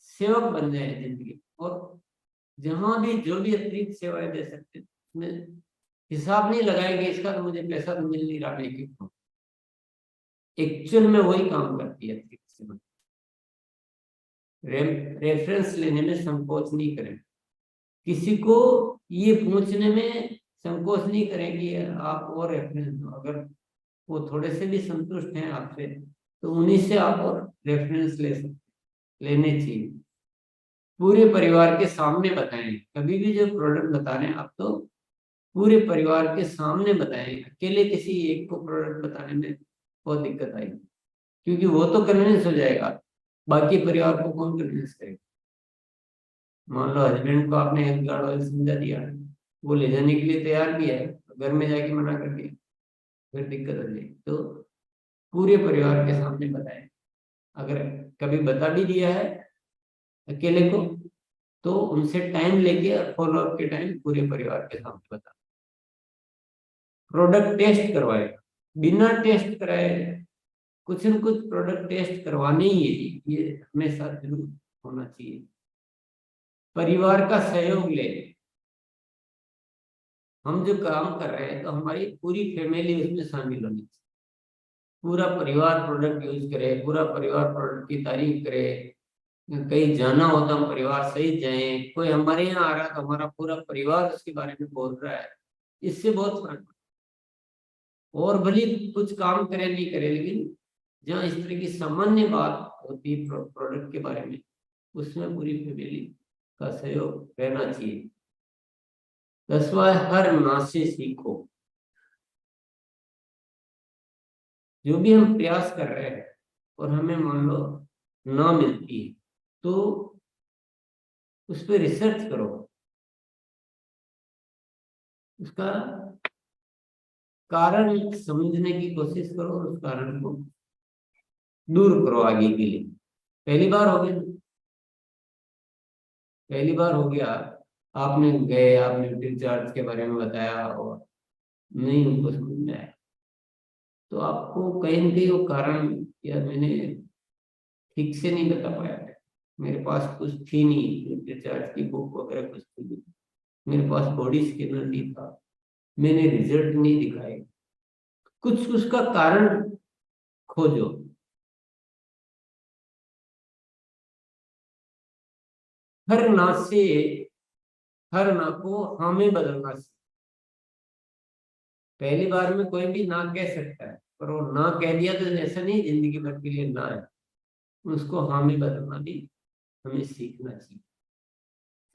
सेवक बन जाए जिंदगी, और जहां भी जो भी अतिरिक्त सेवाएं दे सकते हैं उसमें हिसाब नहीं लगाएंगे इसका तो मुझे पैसा तो मिल नहीं रहा, नहीं क्यों, एक्चुअल में वही काम करती है अतिरिक्त सेवा। रेफरेंस लेने में संकोच नहीं करें। किसी को ये पूछने में संकोच नहीं करेंगे, आप और रेफरेंस दो। अगर वो थोड़े से भी संतुष्ट हैं आपसे तो उन्हीं से आप और रेफरेंस ले सकते, लेने चाहिए। पूरे परिवार के सामने बताएं, कभी भी जो प्रोडक्ट बता रहे हैं आप तो पूरे परिवार के सामने बताएं। अकेले किसी एक को प्रोडक्ट बताने में बहुत दिक्कत आएगी, क्योंकि वो तो कन्विंस हो जाएगा, बाकी परिवार को कौन कन्विंस करेगा। मान लो हस्बैंड को आपने हेल्थ कार्ड ऑयल समझा दिया, वो ले जाने के लिए तैयार भी है, घर में जाके मना कर दिया, फिर दिक्कत हो जाएगी। तो पूरे परिवार के सामने बताएं। अगर कभी बता भी दिया है अकेले को तो उनसे टाइम लेके और फॉलो अप के टाइम पूरे परिवार के सामने बता। प्रोडक्ट टेस्ट करवाए, बिना टेस्ट कराए कुछ न कुछ प्रोडक्ट टेस्ट करवाने ही है, ये हमेशा जरूर होना चाहिए। परिवार का सहयोग ले, हम जो काम कर रहे हैं तो हमारी पूरी फैमिली उसमें शामिल होनी चाहिए। पूरा परिवार प्रोडक्ट यूज करे, पूरा परिवार प्रोडक्ट की तारीफ करे, कहीं जाना हो तो हम परिवार सहित जाएं, कोई हमारे यहाँ आ रहा है तो हमारा पूरा परिवार उसके बारे में बोल रहा है, इससे बहुत फर्क। और भले कुछ काम करे नहीं करे, लेकिन जहाँ इस तरह की सामान्य बात होती है प्रोडक्ट के बारे में, उसमें पूरी फैमिली का सहयोग रहना चाहिए। 10वां, हर ना से सीखो। जो भी हम प्रयास कर रहे हैं और हमें मान लो ना मिलती है तो उस पर रिसर्च करो, उसका कारण समझने की कोशिश करो और उस कारण को दूर करो आगे के लिए। पहली बार हो गया, पहली बार हो गया, आपने गए, आपने रिचार्ज के बारे में बताया और नहीं उनको समझ में आया, तो आपको कहीं ना कहीं वो कारण, या मैंने ठीक से नहीं बता पाया है, मेरे पास कुछ थी नहीं, रिचार्ज की बुक वगैरह कुछ थी नहीं, मेरे पास बॉडी स्कैनर नहीं था, मैंने रिजल्ट नहीं दिखाए, कुछ उसका कारण खोजो। हर ना से, हर ना को हाँ में बदलना। पहली बार में कोई भी ना कह सकता है, पर वो ना कह दिया तो ऐसा नहीं जिंदगी भर के लिए ना है, उसको हाँ में बदलना भी हमें सीखना चाहिए।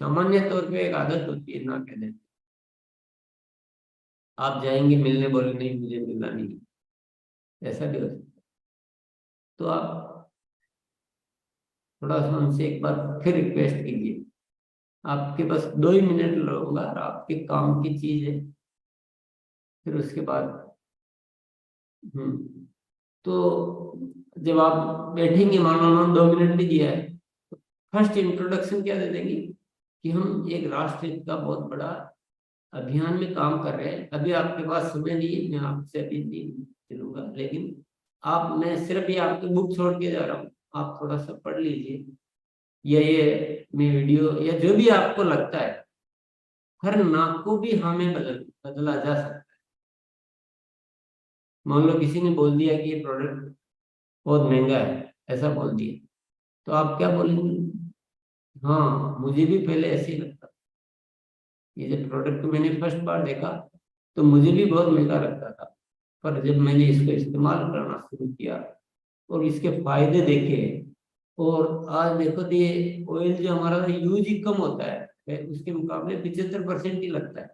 सामान्य तौर पे एक आदत होती है ना कह देते, आप जाएंगे मिलने, बोले नहीं मुझे मिलना नहीं, ऐसा भी हो सकता है। तो आप थोड़ा सा उनसे एक बार फिर रिक्वेस्ट कीजिए, आपके पास 2 ही मिनट लगूंगा और आपके काम की चीज है, फिर उसके बाद तो जब आप बैठेंगे, मान लो उन्होंने 2 मिनट भी दिया है, तो फर्स्ट इंट्रोडक्शन क्या दे देंगे कि हम एक राष्ट्र हित का बहुत बड़ा अभियान में काम कर रहे हैं, अभी आपके पास समय नहीं है, मैं आपसे अभी नहीं चलूंगा, लेकिन आप, मैं सिर्फ ये आपकी बुक छोड़ के जा रहा हूँ, आप थोड़ा सा पढ़ लीजिए, या ये मैं वीडियो या जो भी आपको लगता है, हर नाक को भी हमें बदला जा सकता है। मान लो किसी ने बोल दिया कि ये प्रोडक्ट बहुत महंगा है, ऐसा बोल दिया, तो आप क्या बोलेंगे? हाँ, मुझे भी पहले ऐसे ही लगता, ये जब प्रोडक्ट मैंने फर्स्ट बार देखा तो मुझे भी बहुत महंगा लगता था, पर जब मैंने इसको इस्तेमाल करना शुरू किया और इसके फायदे देखे, और आज देखो तो ये ऑयल जो हमारा यूज ही कम होता है, उसके मुकाबले 75% ही लगता है,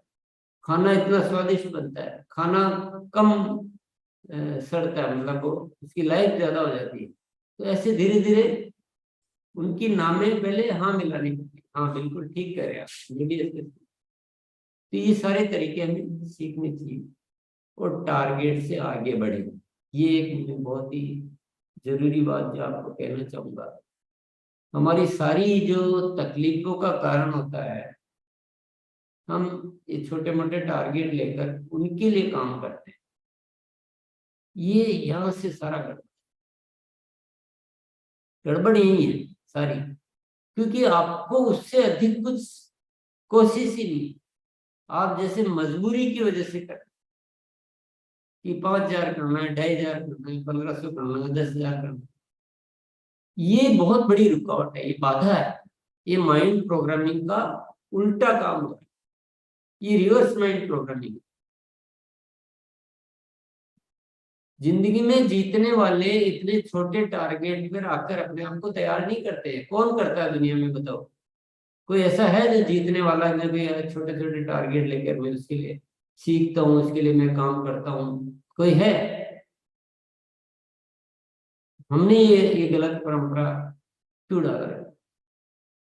खाना इतना स्वादिष्ट बनता है, खाना कम सड़ता है, मतलब वो उसकी लाइफ ज्यादा हो जाती है। तो ऐसे धीरे धीरे उनकी नामें पहले हाँ मिलानी पड़ती, हाँ बिल्कुल ठीक कह रहे हैं आप, ये भी ऐसे। तो ये सारे तरीके हमें सीखने चाहिए और टारगेट से आगे बढ़े। ये एक मुझे बहुत ही जरूरी बात जो आपको कहना चाहूंगा। हमारी सारी जो तकलीफों का कारण होता है, हम ये छोटे मोटे टारगेट लेकर उनके लिए काम करते हैं, ये यहाँ से सारा गड़बड़ यही है सारी, क्योंकि आपको उससे अधिक कुछ कोशिश ही नहीं, आप जैसे मजबूरी की वजह से कर, कि 5,000 करना है, 2,500 करना है, 1,500 करना है, 10,000 करना है, ये बहुत बड़ी रुकावट है, ये बाधा है, ये माइंड प्रोग्रामिंग का उल्टा काम हो रहा है। ये रिवर्स माइंड प्रोग्रामिंग। जिंदगी में जीतने वाले इतने छोटे टारगेट पर आकर अपने आप को तैयार नहीं करते हैं। कौन करता है दुनिया में, बताओ? कोई ऐसा है जो जीतने वाला है, जो भी छोटे छोटे टारगेट लेकर मैं उसके लिए सीखता हूँ, उसके लिए मैं काम करता हूँ? कोई है? हमने ये गलत परंपरा क्यों डाला है?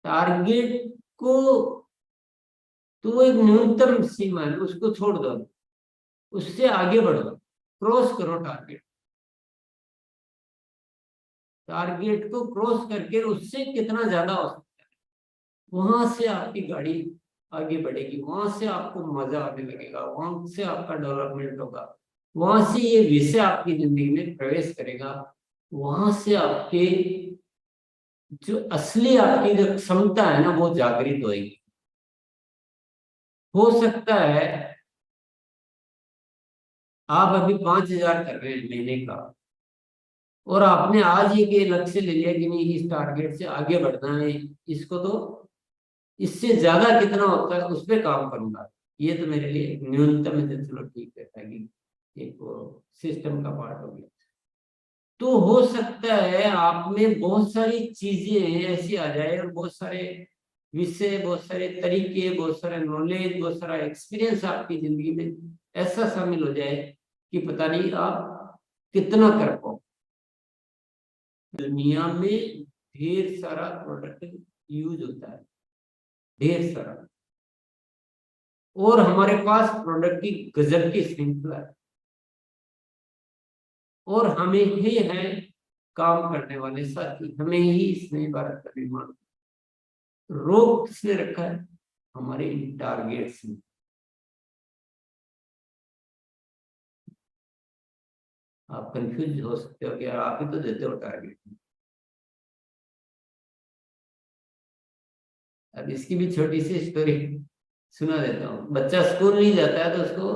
टारगेट को तो वो एक न्यूनतम सीमा है, उसको छोड़ दो, उससे आगे बढ़ो, क्रॉस करो टारगेट। टारगेट को क्रॉस करके उससे कितना ज्यादा हो सकता है, वहां से आपकी गाड़ी आगे बढ़ेगी, वहां से आपको मजा आने लगेगा, वहां से आपका डेवलपमेंट होगा, वहां से ये विषय आपकी जिंदगी में प्रवेश करेगा, वहां से आपके जो असली आपकी जो क्षमता है ना वो जागृत होगी। हो सकता है आप अभी 5,000 कर रहे हैं महीने का, और आपने आज ये लक्ष्य ले लिया कि नहीं, इस टारगेट से आगे बढ़ना है, इसको तो इससे ज्यादा कितना होता है उस पर काम करूंगा। ये तो मेरे लिए न्यूनतम है, तो चलो ठीक है, ताकि एक सिस्टम का पार्ट हो गया। तो हो सकता है आप में बहुत सारी चीजें ऐसी आ जाए, और बहुत सारे विषय, बहुत सारे तरीके, बहुत सारा नॉलेज, बहुत सारा एक्सपीरियंस आपकी जिंदगी में ऐसा शामिल हो जाए कि पता नहीं आप कितना कर पाओ। दुनिया में ढेर सारा प्रोडक्ट यूज होता है, ढेर सारा, और हमारे पास प्रोडक्ट की गजब की श्रृंखला है, और हमें ही है काम करने वाले साथी, हमें ही इस नए भारत का निर्माण। रोक किसने रखा है? हमारे टारगेट्स ने। आप कंफ्यूज हो सकते हो कि यार आप ही तो देते हो टारगेट। अब इसकी भी छोटी सी स्टोरी सुना देता हूँ। बच्चा स्कूल नहीं जाता है तो उसको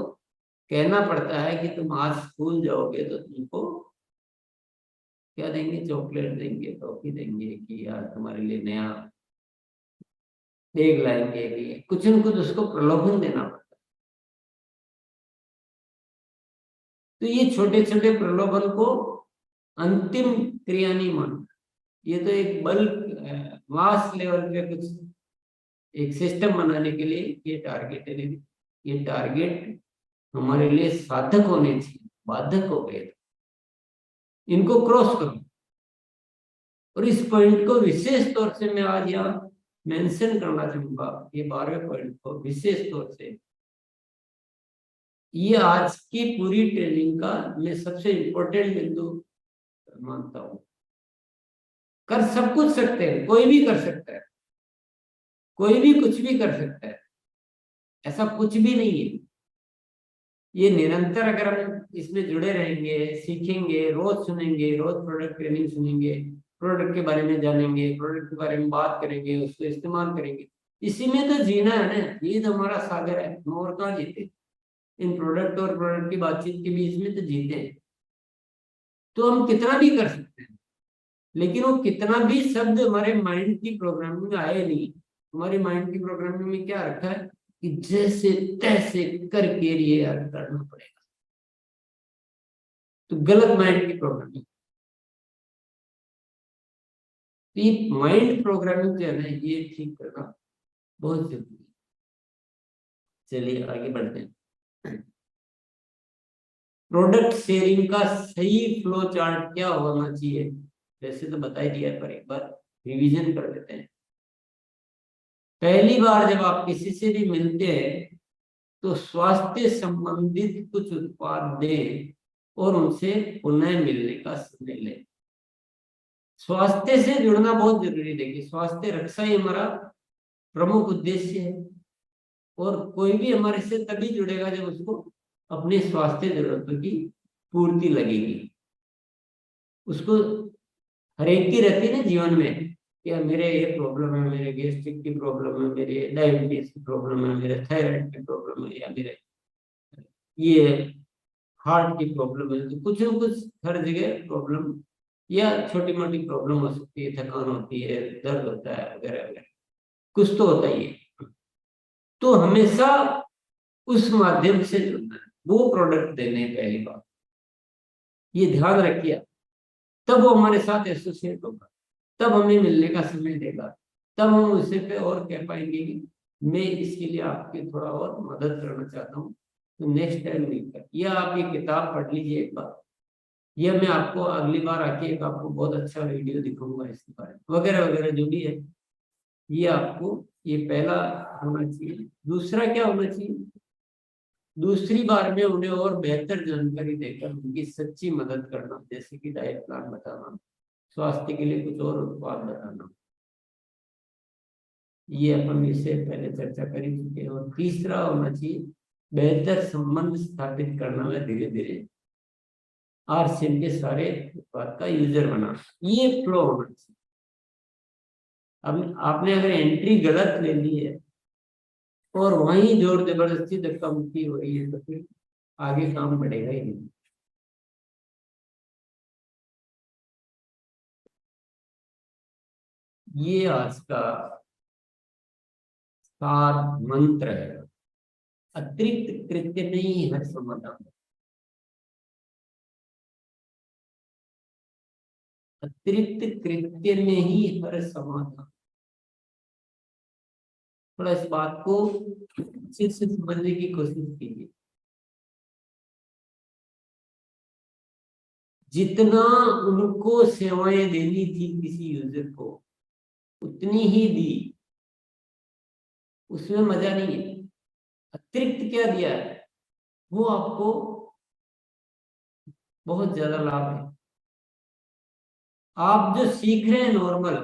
कहना पड़ता है कि तुम आज स्कूल जाओगे तो तुमको क्या देंगे, चॉकलेट देंगे, टॉफी देंगे, कि यार तुम्हारे लिए नया बैग लाएंगे, कि कुछ न कुछ उसको प्रलोभन देना पड़ता है। तो ये छोटे छोटे प्रलोभन को अंतिम क्रिया नहीं मानना। ये तो एक बल्क मास लेवल पे कुछ एक सिस्टम बनाने के लिए ये टारगेट है, लेकिन ये टारगेट हमारे लिए साधक होने चाहिए, बाधक हो गए। इनको क्रॉस करो। और इस पॉइंट को विशेष तौर से मैं आज यहाँ मेंशन करना चाहूंगा, ये 12वें पॉइंट को विशेष तौर से। ये आज की पूरी ट्रेनिंग का मैं सबसे इम्पोर्टेंट बिंदु मानता हूँ। कर सब कुछ सकते हैं, कोई भी कर सकता है, कोई भी कुछ भी कर सकता है, ऐसा कुछ भी नहीं है। ये निरंतर अगर हम इसमें जुड़े रहेंगे, सीखेंगे, रोज सुनेंगे, रोज प्रोडक्ट ट्रेनिंग सुनेंगे, प्रोडक्ट के बारे में जानेंगे, प्रोडक्ट के बारे में बात करेंगे, उसको इस्तेमाल करेंगे, इसी में तो जीना है ना। ये तो हमारा सागर है, हम और कहाँ जीते? इन प्रोडक्ट और प्रोडक्ट की बातचीत के बीच में तो जीते हैं। तो हम कितना भी कर सकते हैं, लेकिन वो कितना भी शब्द हमारे माइंड की प्रोग्रामिंग में आए नहीं। हमारे माइंड की प्रोग्रामिंग में क्या रखा है कि जैसे तैसे करके ये यार करना पड़ेगा। तो गलत माइंड की प्रोग्रामिंग। तो ये माइंड प्रोग्रामिंग जो है ना, ये ठीक करना बहुत जरूरी है। चलिए आगे बढ़ते हैं। प्रोडक्ट शेयरिंग का सही फ्लो चार्ट क्या होना चाहिए? वैसे तो बता ही दिया है, पर एक बार रिवीजन कर लेते हैं। पहली बार जब आप किसी से भी मिलते हैं तो स्वास्थ्य संबंधित कुछ उत्पाद दें और उनसे पुनः मिलने का समय लें। स्वास्थ्य से जुड़ना बहुत जरूरी है। देखिए, स्वास्थ्य रक्षा ही हमारा प्रमुख उद्देश्य है, और कोई भी हमारे से तभी जुड़ेगा जब उसको अपने स्वास्थ्य जरूरतों की पूर्ति लगेगी। उसको हर एक की रहती है ना जीवन में, कि यार मेरे ये प्रॉब्लम है, मेरे गैस्ट्रिक की प्रॉब्लम है, मेरे डायबिटीज की प्रॉब्लम है, मेरे थायराइड की प्रॉब्लम है, या मेरे ये हार्ट की प्रॉब्लम है। तो कुछ न कुछ हर जगह प्रॉब्लम या छोटी मोटी प्रॉब्लम हो सकती है, थकान होती है, दर्द होता है, वगैरह वगैरह, कुछ तो होता ही है। तो हमेशा उस माध्यम से जुड़ना है, वो प्रोडक्ट देने हैं पहली बात, ये ध्यान रखिए। तब वो हमारे साथ एसोसिएट होगा, तब हमें मिलने का समय देगा, तब हम उसे पे और कह पाएंगे कि मैं इसके लिए आपकी थोड़ा और मदद करना चाहता हूँ, तो नेक्स्ट टाइम नहीं कर, या आप ये किताब पढ़ लीजिए एक बार, या मैं आपको अगली बार आके एक आपको बहुत अच्छा वीडियो दिखाऊंगा इसके बारे में, वगैरह वगैरह जो भी है। ये आपको, ये पहला होना चाहिए। दूसरा क्या होना चाहिए, दूसरी बार में उन्हें और बेहतर जानकारी देकर उनकी सच्ची मदद करना, जैसे कि डाइट प्लान बताना, स्वास्थ्य के लिए कुछ और उत्पाद बताना। ये अपन इससे पहले चर्चा कर ही चुके हैं। और तीसरा होना चाहिए बेहतर संबंध स्थापित करना है धीरे धीरे, आरसीएम के सारे उत्पाद का यूजर बनाना, ये फ्लो होना चाहिए। अब आपने अगर एंट्री गलत ले ली है और वहीं जोर जबरदस्ती धक्का मुक्की हो रही है, तो फिर आगे काम बढ़ेगा ही नहीं। ये आज का सार मंत्र है। अतिरिक्त कृत्य नहीं हर समाधान, अतिरिक्त कृत्य में ही हर समाधान। थोड़ा इस बात को अच्छे से समझने की कोशिश कीजिए। जितना उनको सेवाएं देनी थी किसी यूजर को, उतनी ही दी, उसमें मजा नहीं है। अतिरिक्त क्या दिया है, वो आपको बहुत ज्यादा लाभ है। आप जो सीख रहे हैं, नॉर्मल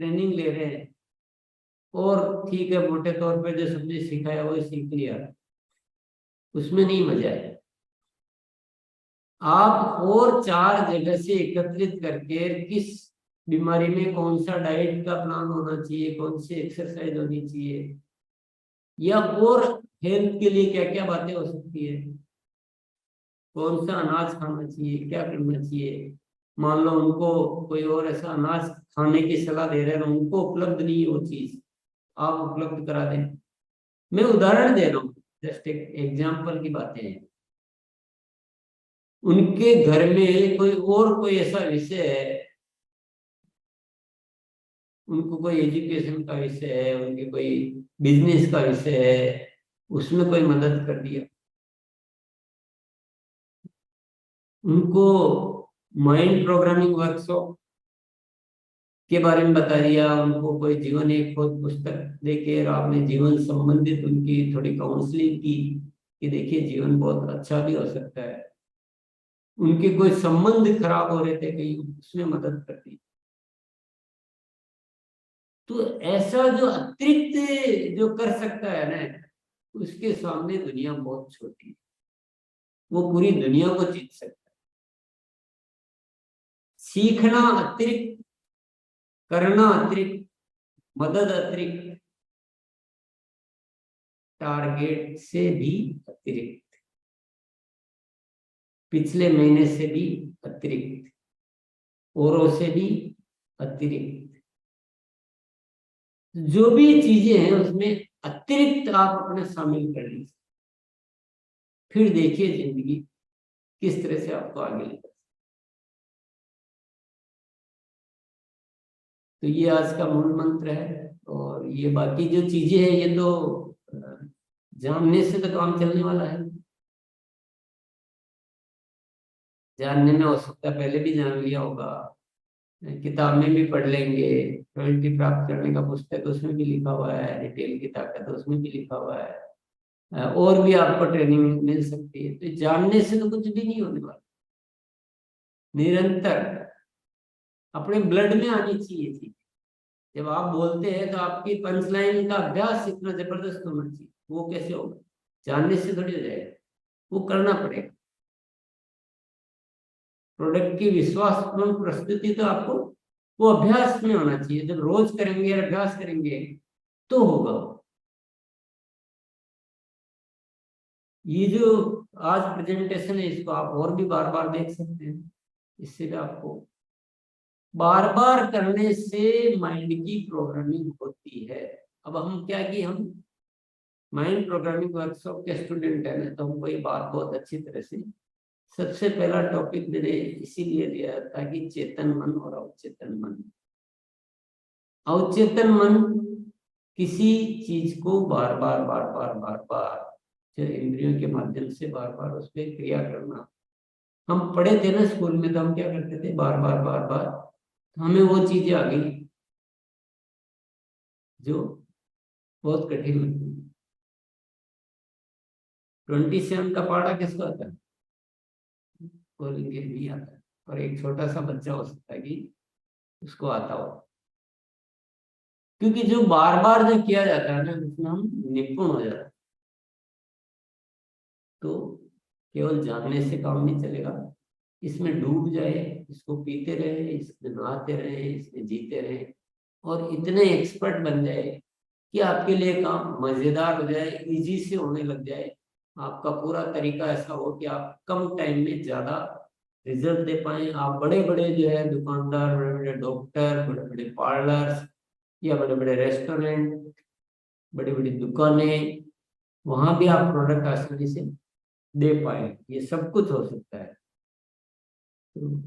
ट्रेनिंग ले रहे हैं, और ठीक है मोटे तौर पे जो सबने सिखाया वही सीख लिया, उसमें नहीं मजा है। आप और चार जगह से एकत्रित करके किस बीमारी में कौन सा डाइट का प्लान होना चाहिए, कौन सी एक्सरसाइज होनी चाहिए, या और हेल्थ के लिए क्या क्या बातें हो सकती है, कौन सा अनाज खाना चाहिए, क्या करना चाहिए। मान लो उनको कोई और ऐसा अनाज खाने की सलाह दे रहे हैं, उनको उपलब्ध नहीं है वो चीज, आप उपलब्ध करा दें। मैं उदाहरण दे रहा हूँ, जस्ट एक एग्जाम्पल की बातें हैं। उनके घर में कोई ऐसा विषय है, उनको कोई एजुकेशन का विषय है, उनके कोई बिजनेस का विषय है, उसमें कोई मदद कर दिया। उनको माइंड प्रोग्रामिंग वर्कशॉप के बारे में बता दिया, उनको कोई जीवन एक खोज पुस्तक देके और आपने जीवन संबंधित उनकी थोड़ी काउंसलिंग की कि देखिए जीवन बहुत अच्छा भी हो सकता है। उनके कोई संबंध खराब हो रहे थे कहीं, उसमें मदद कर दी। तो ऐसा जो अतिरिक्त जो कर सकता है ना, उसके सामने दुनिया बहुत छोटी है, वो पूरी दुनिया को जीत सकता है। सीखना अतिरिक्त, करना अतिरिक्त, मदद अतिरिक्त, टारगेट से भी अतिरिक्त, पिछले महीने से भी अतिरिक्त, औरों से भी अतिरिक्त, जो भी चीजें हैं उसमें अतिरिक्त आप अपने शामिल कर लीजिए। फिर देखिए जिंदगी किस तरह से आपको आगे ले। तो ये आज का मूल मंत्र है। और ये बाकी जो चीजें हैं ये तो जानने से तो काम चलने वाला है। जानने में हो सकता है पहले भी जान लिया होगा, किताब में भी पढ़ लेंगे, प्रवृत्ति प्राप्त करने का पुस्तक उसमें भी लिखा हुआ है, रिटेल की ताकत उसमें भी लिखा हुआ है, और भी आपको ट्रेनिंग मिल सकती है। तो जानने से तो कुछ भी नहीं होने वाला। निरंतर अपने ब्लड में आनी चाहिए थी। जब आप बोलते हैं तो आपकी पंच लाइन का अभ्यास इतना जबरदस्त होना चाहिए। वो कैसे होगा, जानने से थोड़ी हो जाएगा, वो करना पड़ेगा। प्रोडक्ट की विश्वासपूर्ण प्रस्तुति तो आपको वो अभ्यास में होना चाहिए। जब रोज करेंगे, अभ्यास करेंगे तो होगा। ये जो आज प्रेजेंटेशन है इसको आप और भी बार बार देख सकते हैं। इससे भी आपको बार बार करने से माइंड की प्रोग्रामिंग होती है। अब हम क्या कि हम माइंड प्रोग्रामिंग वर्कशॉप के स्टूडेंट है ना, तो हमको ये बात बहुत अच्छी तरह से, सबसे पहला टॉपिक मैंने इसीलिए लिया ताकि चेतन मन और अवचेतन मन, अवचेतन मन किसी चीज को बार बार बार बार बार बार जो इंद्रियों के माध्यम से बार बार उस पर क्रिया करना। हम पढ़े थे ना स्कूल में, तो हम क्या करते थे, बार बार बार बार, तो हमें वो चीजें आ गई जो बहुत कठिन लगती है। 27 का पारा किसको आता है? बोलेंगे नहीं आता है, और एक छोटा सा बच्चा हो सकता है कि उसको आता हो, क्योंकि जो बार बार जो किया जाता है ना, उसमें हम निपुण हो जाते हैं। तो केवल जानने से काम नहीं चलेगा, इसमें डूब जाए, इसको पीते रहे, इसमें नहाते रहे, इसमें जीते रहे, और इतने एक्सपर्ट बन जाए कि आपके लिए काम मजेदार हो जाए, इजी से होने लग जाए। आपका पूरा तरीका ऐसा हो कि आप कम टाइम में ज्यादा रिजल्ट दे पाए। आप बड़े बड़े जो है दुकानदार, बड़े बड़े डॉक्टर, बड़े बड़े पार्लर्स, या बड़े बड़े रेस्टोरेंट, बड़ी बड़ी दुकानें, वहां भी आप प्रोडक्ट आसानी से दे पाए, ये सब कुछ हो सकता है। तो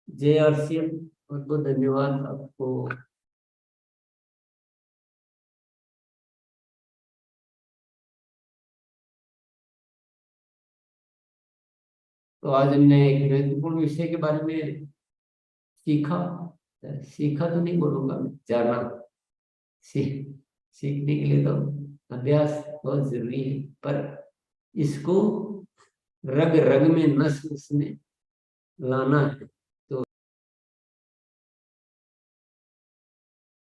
जय आरसीएम, बहुत बहुत धन्यवाद आपको। तो आज हमने एक महत्वपूर्ण विषय के बारे में सीखा, सीखा तो नहीं बोलूंगा मैं, जाना। सीखने के लिए तो अभ्यास बहुत जरूरी है, पर इसको रग रग में, नस नस में लाना है।